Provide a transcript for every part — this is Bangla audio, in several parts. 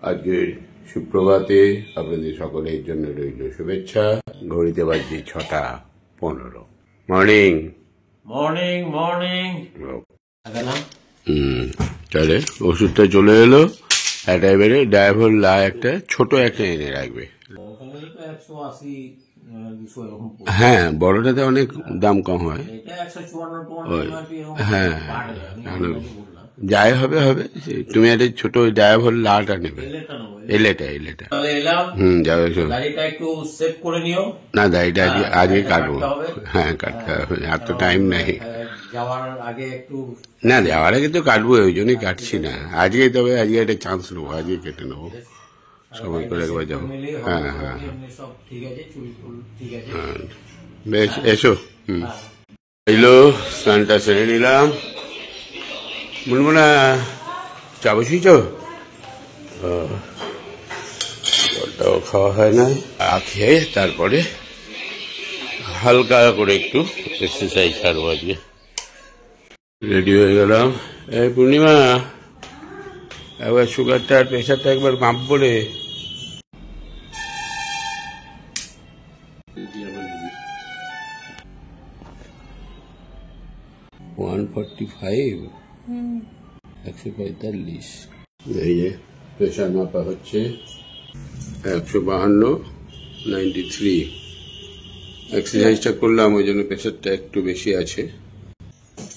আজকের সুপ্রভাতে আপনাদের সকলের জন্য রইল শুভেচ্ছা। ঘড়িতে বাজছে 6:15। Morning morning morning. তাহলে ওষুধটা চলে এলো। একটা এবারে ডায়াভল লা একটা ছোট একটা এনে রাখবে। হ্যাঁ, বড়টাতে অনেক দাম কম হয়। হ্যাঁ, যাই হবে হবে। তুমি একটা ছোট ডায়াভল লাটা নেবে। এলেটা যাও এসো। না, দাড়িটা আজকে কাটবো। হ্যাঁ, কাটতে হবে, আর তো টাইম নেই। না, যাওয়ার আগে তো কাটবো, ওই জন্যই কাটছি না আজকে। তবে আজকে একটা চান্স নেবো, আজকে কেটে নেবো সময় করে একবার যাবো। হ্যাঁ হ্যাঁ হ্যাঁ, বেশ এসো। এলো, স্নানটা সেরে নিলাম। মুনমুনা চা বসিয়েছ? জলটাও খাওয়া হয় না। খেয়ে তারপরে হালকা করে একটু এক্সারসাইজ ছাড়বো আজকে। রেডি হয়ে গেলাম। এই পূর্ণিমা, একবার সুগারটা আর প্রেশারটা একবার মাপবো রে। $145, 145। এই যে প্রেশার মাপা হচ্ছে 152, 93। এক্সারসাইজটা করলাম, ওই জন্য প্রেশারটা একটু বেশি আছে।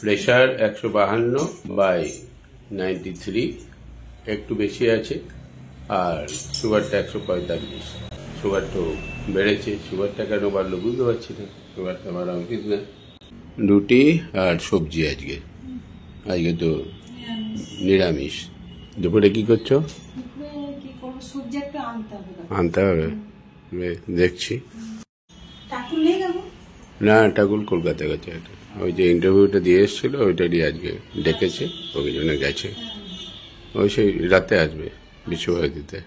প্রেশার 152/93 একটু বেশি আছে, আর সুগারটা 145। সুগার তো বেড়েছে। সুগারটা কেন বাড়লো বুঝতে পারছি না। সুগারটা বাড়া উচিত না। রুটি আর সবজি আজকে তো নিরামিষ। দুপুরে কি করছো? আনতে হবে, দেখছি। না, ঠাকুর কলকাতা গেছে। ওই যে ইন্টারভিউটা দিয়ে এসেছিল, ওইটারই আজকে ডেকেছে, ওই জন্য গেছে। ওই সেই রাতে আসবে বিশ্বভারতীতে।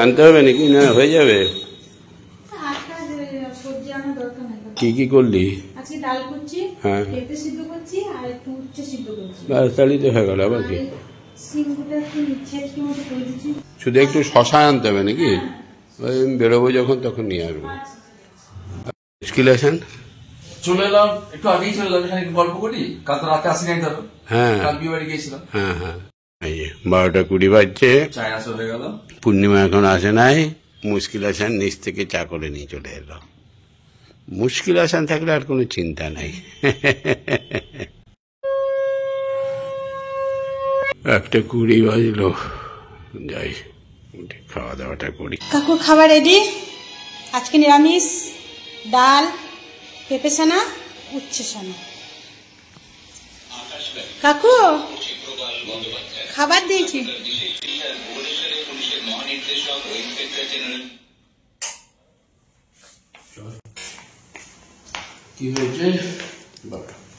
আনতে হবে নাকি? না, হয়ে যাবে। কি কি করলি? হ্যাঁ, তাহলেই তো হয়ে গেল। আবার কি? শুধু একটু শশা আনতে হবে নাকি? ওই বেরোবো যখন তখন নিয়ে আসবো। মুশকিল আছেন? চলে এলাম, একটু আগেই চলে এলাম। এখানে গল্প করি, কাল তো রাতে আসি নাই। ধরো হ্যাঁ, কাল বিয়ে বাড়ি গিয়েছিলাম। হ্যাঁ হ্যাঁ, এই যে 12:20 বাজছে। চায়না চলে গেল। পূর্ণিমা এখন আসে নাই। মুশকিল আসান নিচ থেকে চা করে নিয়ে চলে এলো। মুশকিল আসান থাকলে আর কোনো চিন্তা নাই। 1:20 বাজলো। যাই, খাওয়া দাওয়াটা করি। কাকুর খাবার রেডি। আজকে নিরামিষ, ডাল, পেঁপে ছানা, উচ্ছে ছানা। কাকু খাবার দিয়েছি। কি হয়েছে?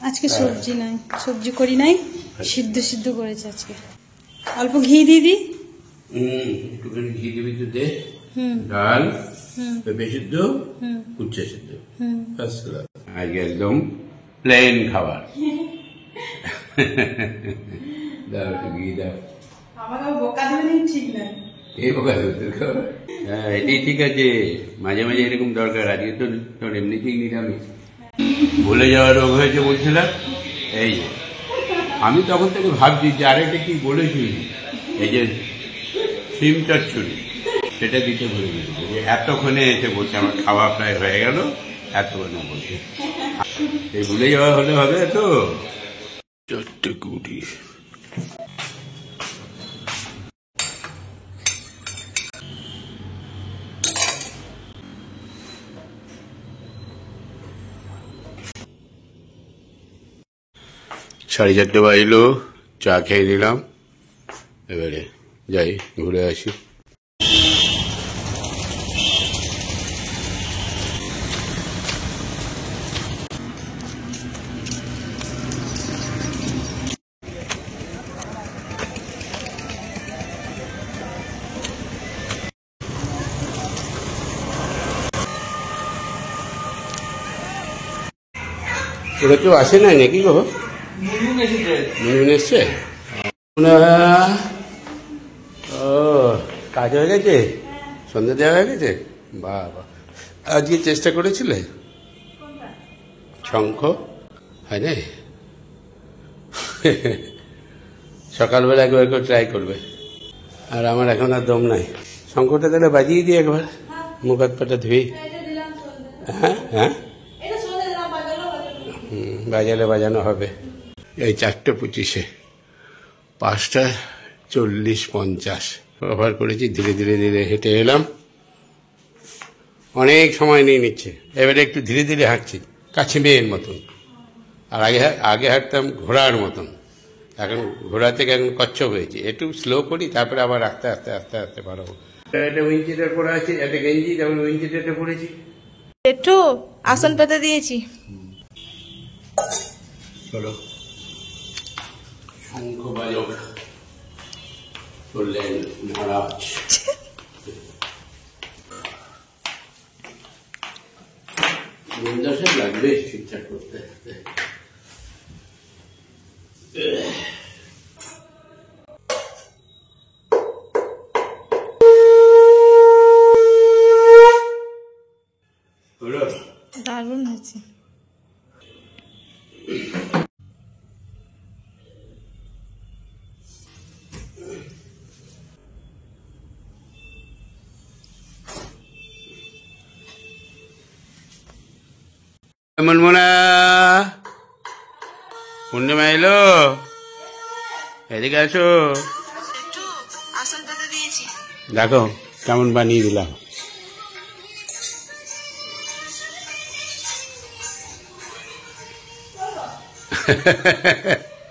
আজকে সবজি নাই, সবজি করি নাই, সিদ্ধ করেছে আজকে। অল্প ঘি দিয়ে দি। একটুখানি ঘি দিবি তো দে। ডাল, পেঁপে সিদ্ধ, উচ্ছে সিদ্ধ। আজকে একদম প্লেন খাবার। দাও একটু ঘি দাও। এই বোকা দেবে খাবার? হ্যাঁ, এটাই ঠিক আছে। মাঝে মাঝে এরকম দরকার। আজকে তো তোর এমনিতেই নিরামিষ। ভুলে যাওয়ার রোগ হয়েছে বলছিলাম। এই যে আমি তখন থেকে ভাবছি যে আরেকটা কি বলেছি, এই যে সিম চচ্চড়ি, সেটা দিতে ভুলে গেছি। এতক্ষণে এসে বলছে আমার খাওয়া প্রায় হয়ে গেল, এতক্ষণে বলছে। এই ভুলে যাওয়া হলে হবে তো। 4:20। সাড়ে 4টে বাজলো। চা খেয়ে নিলাম। এবারে যাই, ঘুরে আসি। ওরা কেউ আসে নাই নাকি গো? মুনমুন এসেছে। মুনমুন এসছে? ও, কাজ হয়ে গেছে, সন্ধ্যা দেওয়া হয়ে গেছে। বাবা, আজকে চেষ্টা করেছিলে? শঙ্খ হয় না? সকালবেলা একবার করে ট্রাই করবে। আর আমার এখন আর দম নাই। শঙ্খটা তাহলে বাজিয়ে দিই একবার, মুখ হাত পাটা ধুয়ে। হ্যাঁ হ্যাঁ, বাজালে বাজানো হবে। এই 4:25, 5:40-50 কভার করেছি। ধীরে ধীরে ধীরে হেঁটে এলাম, অনেক সময় নিয়ে নিচ্ছে। এবারে একটু ধীরে ধীরে হাঁটছি, কাছে মেয়ের মতন। আর আগে হাঁটতাম ঘোড়ার মতন, এখন ঘোড়া থেকে এখন কচ্ছপ হয়েছে। একটু স্লো করি, তারপরে আবার আস্তে আস্তে আস্তে আস্তে বাড়াবো। একটা উইঞ্চিটার পরে আছে, একটা গেঞ্জি, তারপরে উইঞ্চিটারটা পরেছি। একটু আসন পেতে দিয়েছি। চলো, শঙ্খ বাজক বললেন মহারাজ। দশে লাগবে ঠিকঠাক করতে। দারুণ হয়েছে। মনমোনা, পূর্ণিমা এলো, এদিকে আসো। আসন পেতে দিয়েছি। দেখো কেমন বানিয়ে দিলাম।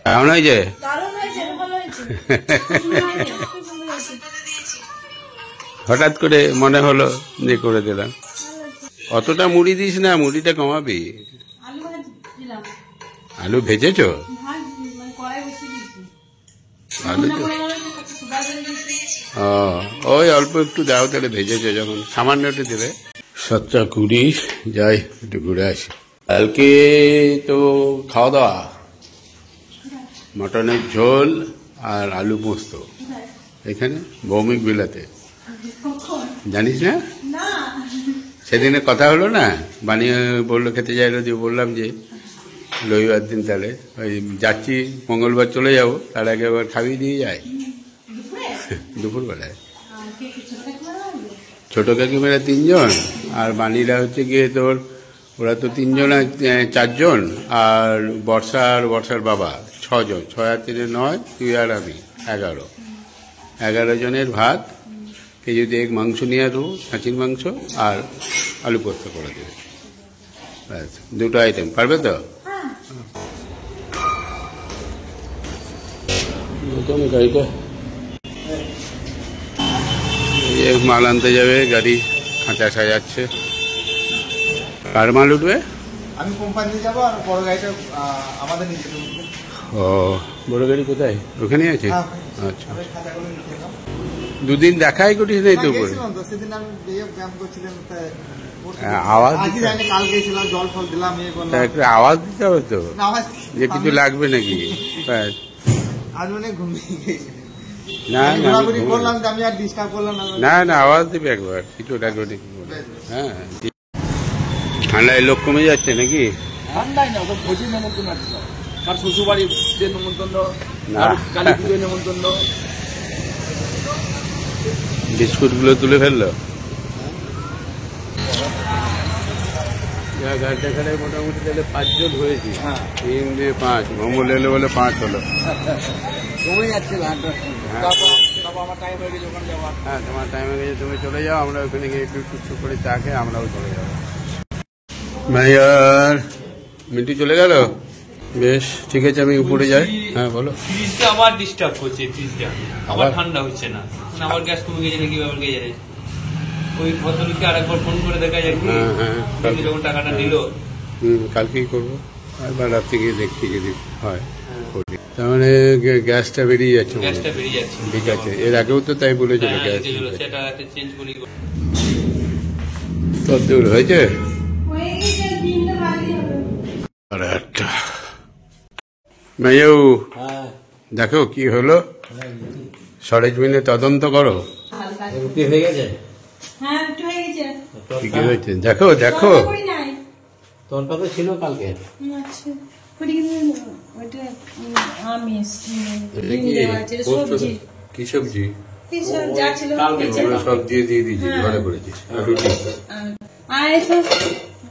কেমন হয়েছে? দারুণ হয়েছে, ভালো হয়েছে। হঠাৎ করে মনে হলো যে করে দিলাম। অতটা মুড়ি দিস না, মুড়িটা কমাবি। আলু ভেজেছো? আলু তো ওই অল্প একটু দাও, তাহলে ভেজেছো যখন, সামান্য একটু দেবে। 7:20, যাই একটু ঘুরে আসি। কালকে তো খাওয়া দাওয়া, মটনের ঝোল আর আলু পোস্ত এখানে ভৌমিক বিলাতে। জানিস না? সেদিনে কথা হলো না, বানিয়ে বললো খেতে চাইলো, দিয়ে বললাম যে রবিবার দিন তাহলে ওই যাচ্ছি, মঙ্গলবার চলে যাবো, তার আগে আবার খাইয়ে দিয়ে যায় দুপুরবেলায়। ছোট কাকিমারা 3 জন, আর বানিরা হচ্ছে গিয়ে তোর, ওরা তো 3 জন, 4 জন, আর বর্ষার বাবা 6 জন। 6 আর 3 9, তুই আর আমি 11 জনের ভাত। এই যদি এক মাংস নিয়ে দেবো, খাসির মাংস, আর আলু পোস্ত করে দেবে, ব্যাস 2টো আইটেম। পারবে তো? গাড়িটা মাল আনতে যাবে, গাড়ি খাঁচা সাজাচ্ছে। কার মাল উঠবে? আমি কোম্পানি যাবো, আর বড় গাড়িটা আমাদের নিচে উঠবে। ও, বড় গাড়ি কোথায়? ওখানে আছে? হ্যাঁ, আচ্ছা, আমি খাতাগুলো লিখে দাও। 2 দিন দেখাই করিস নাই তো করে। গেছিলাম তো, সেদিন আমি ব্যায়াম করছিলাম, আওয়াজ আজকে জানি, কাল গেছিলাম, জল ফল দিলাম, ইয়ে করলাম। একটা আওয়াজ দিতে হবে তো, না, আওয়াজ যে কিছু লাগবে নাকি। ব্যাস। আজ অনেক ঘুমিয়ে গেছিলাম। না না, ঘোরাঘুরি করলাম, যে আমি আর ডিস্টার্ব করলাম না। না না, আওয়াজ দিবে একবার, কিছু লাগবে নাকি। হ্যাঁ, ঠান্ডায় লোক কমে যাচ্ছে নাকি? ঠান্ডায় না, ওসব ভোজের নেমন্তন্ন আছে সব। কার শ্বশুরবাড়ির নেমন্তন্ন, না। কালী পুজোর নেমন্তন্ন। বিস্কুটগুলো তুলে ফেললো। গাড়িটা এখানে মোটামুটি তাহলে 5 জন হয়েছি। 3 দিয়ে 5, ভ্রমণ এলো বলে 5 হলো। কমে যাচ্ছে ঘাটটা। আমার টাইম হয়ে গেছে ওখানে যাওয়ার। হ্যাঁ, তোমার টাইম হয়ে গেছে, তুমি চলে যাও, আমরা ওখানে গিয়ে একটু টুকটুক করে চা খেয়ে আমরাও চলে যাবো। ভাইয়ার মিন্টু চলে গেল, বেশ ঠিক আছে, আমি উপরে যাই। হ্যাঁ বলো। ফ্রিজটা আবার ডিস্টার্ব করছে, ফ্রিজটা আবার আবার? ঠান্ডা হচ্ছে না, আবার গ্যাস কমে গেছে নাকি, আবার কে জানে। ওই ভদ্রলোককে আরেকবার ফোন করে দেখা যায় কি, হ্যাঁ হ্যাঁ, উনি যখন টাকাটা দিল। কালকেই করবো, একবার রাত্রে গিয়ে দেখছি যদি হয় করি। তার মানে গ্যাসটা বেরিয়ে যাচ্ছে মনে হয়। গ্যাসটা বেরিয়ে যাচ্ছে। ঠিক আছে, এর আগেও তো তাই বলেছিল হ্যাঁ, গ্যাস। এসেছিল, সেটা একটা চেঞ্জ করি। কত দূর হয়েছে? হয়ে গেছে, 3টা বাজে হবে। 8:30। মেয়েও দেখো কি হলো, সরেজমিনে তদন্ত করো রুটি হয়ে গেছে, হ্যাঁ একটু হয়ে গেছে। কি কি হয়েছে দেখো দেখো। রান্না করি নাই। তরকা তো ছিল কালকে। আচ্ছা করি কিন্তু ওইটা আমিষ এটা কি? দেওয়া আছে, এটা সবজি কি সবজি? এই সব যা ছিল কালকে নিচে। ওগুলো সব দিয়ে দিয়েছি, ঘরে করেছিস। আর রুটি আর এই তো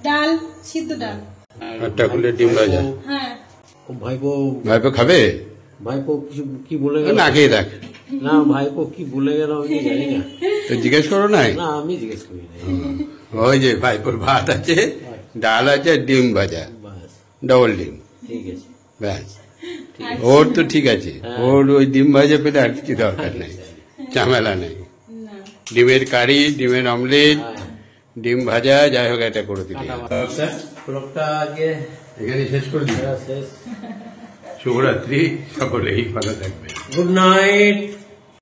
ডাল, সিদ্ধ ডাল। একটা খুলে ডিম ভাজা। হ্যাঁ ও ভাইপো, ভাইপো খাবে? ভাইপো কিছু কি বলে গেল? না খেয়ে দেখ, না ভাইপো কি বলে গেল আমি জানি না। তো জিজ্ঞেস করো নাই? না আমি জিজ্ঞেস করি না। ওই যে ভাইপোর ভাত আছে, ডাল আছে, আর ডিম ভাজা, বাস ডবল ডিম, ঠিক আছে। ব্যাস। ওর তো ঠিক আছে, ওর ওই ডিম ভাজা পেলে আর কিছু দরকার নেই, ঝামেলা নেই। না ডিমের কারি, ডিমের অমলেট, ডিম ভাজা, যাই হোক এটা করে দিলি। ব্লগটা আজকে এখানে শেষ করে দিই। শেষ। শুভরাত্রি, সকলেই ভালো থাকবে। Good night.